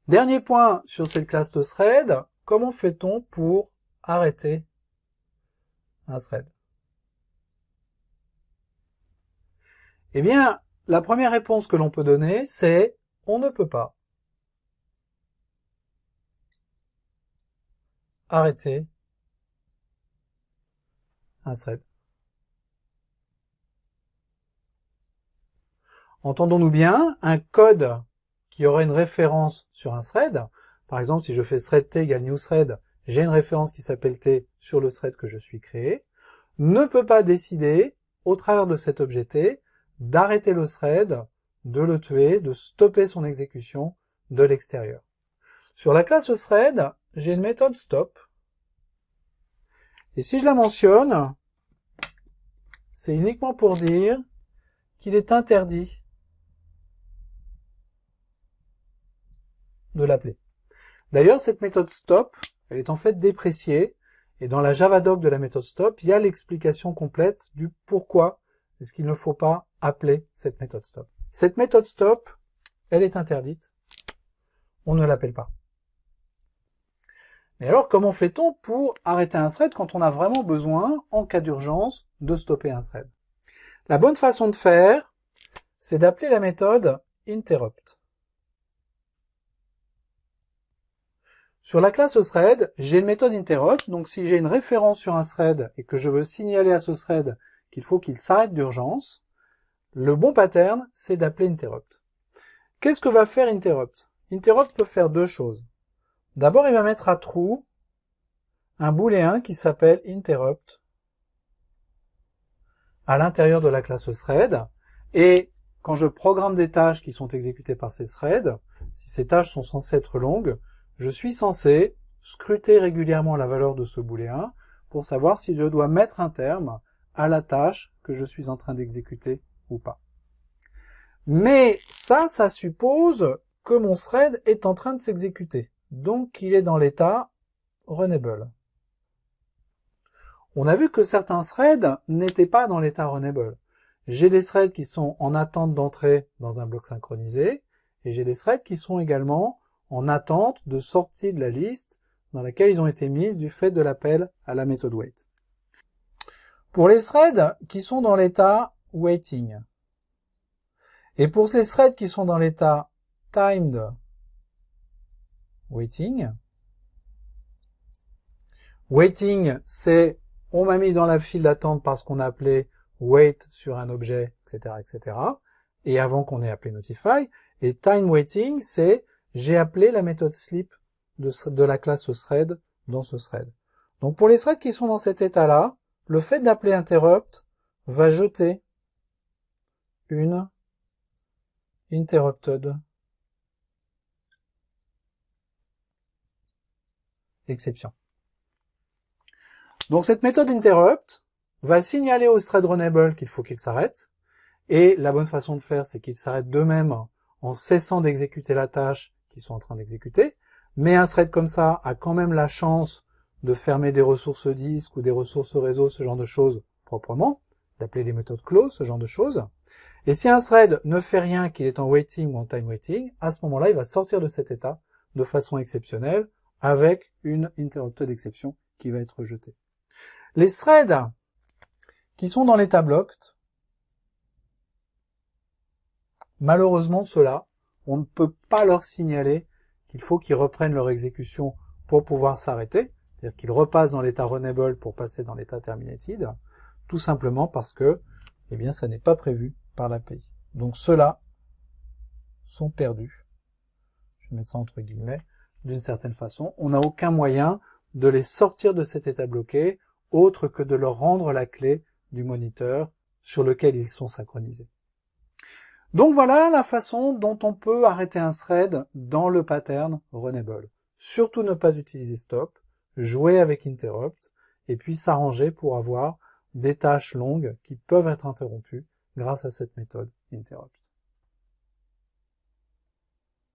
Dernier point sur cette classe de thread, comment fait-on pour arrêter un thread? Eh bien, la première réponse que l'on peut donner, c'est on ne peut pas arrêter un thread. Entendons-nous bien, un code qui aurait une référence sur un thread, par exemple si je fais thread t égale new thread, j'ai une référence qui s'appelle t sur le thread que je suis créé, ne peut pas décider, au travers de cet objet t, d'arrêter le thread, de le tuer, de stopper son exécution de l'extérieur. Sur la classe thread, j'ai une méthode stop, et si je la mentionne, c'est uniquement pour dire qu'il est interdit de l'appeler. D'ailleurs, cette méthode stop, elle est en fait dépréciée, et dans la Javadoc de la méthode stop, il y a l'explication complète du pourquoi est-ce qu'il ne faut pas appeler cette méthode stop. Cette méthode stop, elle est interdite, on ne l'appelle pas. Mais alors, comment fait-on pour arrêter un thread quand on a vraiment besoin, en cas d'urgence, de stopper un thread? La bonne façon de faire, c'est d'appeler la méthode interrupt. Sur la classe thread, j'ai une méthode interrupt, donc si j'ai une référence sur un thread et que je veux signaler à ce thread qu'il faut qu'il s'arrête d'urgence, le bon pattern, c'est d'appeler interrupt. Qu'est-ce que va faire interrupt? Interrupt peut faire deux choses. D'abord, il va mettre à true un booléen qui s'appelle interrupt à l'intérieur de la classe thread, et quand je programme des tâches qui sont exécutées par ces threads, si ces tâches sont censées être longues, je suis censé scruter régulièrement la valeur de ce booléen pour savoir si je dois mettre un terme à la tâche que je suis en train d'exécuter ou pas. Mais ça suppose que mon thread est en train de s'exécuter, donc qu'il est dans l'état runnable. On a vu que certains threads n'étaient pas dans l'état runnable. J'ai des threads qui sont en attente d'entrer dans un bloc synchronisé, et j'ai des threads qui sont également en attente de sortie de la liste dans laquelle ils ont été mis du fait de l'appel à la méthode wait. Pour les threads qui sont dans l'état waiting, et pour les threads qui sont dans l'état timed waiting, waiting, c'est on m'a mis dans la file d'attente parce qu'on a appelé wait sur un objet, etc., etc., et avant qu'on ait appelé notify, et time waiting, c'est j'ai appelé la méthode sleep de la classe thread dans ce thread. Donc pour les threads qui sont dans cet état-là, le fait d'appeler interrupt va jeter une interrupted exception. Donc cette méthode interrupt va signaler au thread runnable qu'il faut qu'il s'arrête, et la bonne façon de faire, c'est qu'il s'arrête d'eux-mêmes en cessant d'exécuter la tâche qu'ils sont en train d'exécuter, mais un thread comme ça a quand même la chance de fermer des ressources disques ou des ressources réseau, ce genre de choses, proprement, d'appeler des méthodes close, ce genre de choses. Et si un thread ne fait rien, qu'il est en waiting ou en time waiting, à ce moment-là, il va sortir de cet état de façon exceptionnelle avec une interrupted exception qui va être rejetée. Les threads qui sont dans l'état blocked, malheureusement, ceux-là, on ne peut pas leur signaler qu'il faut qu'ils reprennent leur exécution pour pouvoir s'arrêter, c'est-à-dire qu'ils repassent dans l'état runnable pour passer dans l'état terminated, tout simplement parce que, eh bien, ça n'est pas prévu par l'API. Donc ceux-là sont perdus. Je vais mettre ça entre guillemets, d'une certaine façon. On n'a aucun moyen de les sortir de cet état bloqué, autre que de leur rendre la clé du moniteur sur lequel ils sont synchronisés. Donc voilà la façon dont on peut arrêter un thread dans le pattern runnable. Surtout ne pas utiliser stop, jouer avec interrupt, et puis s'arranger pour avoir des tâches longues qui peuvent être interrompues grâce à cette méthode interrupt.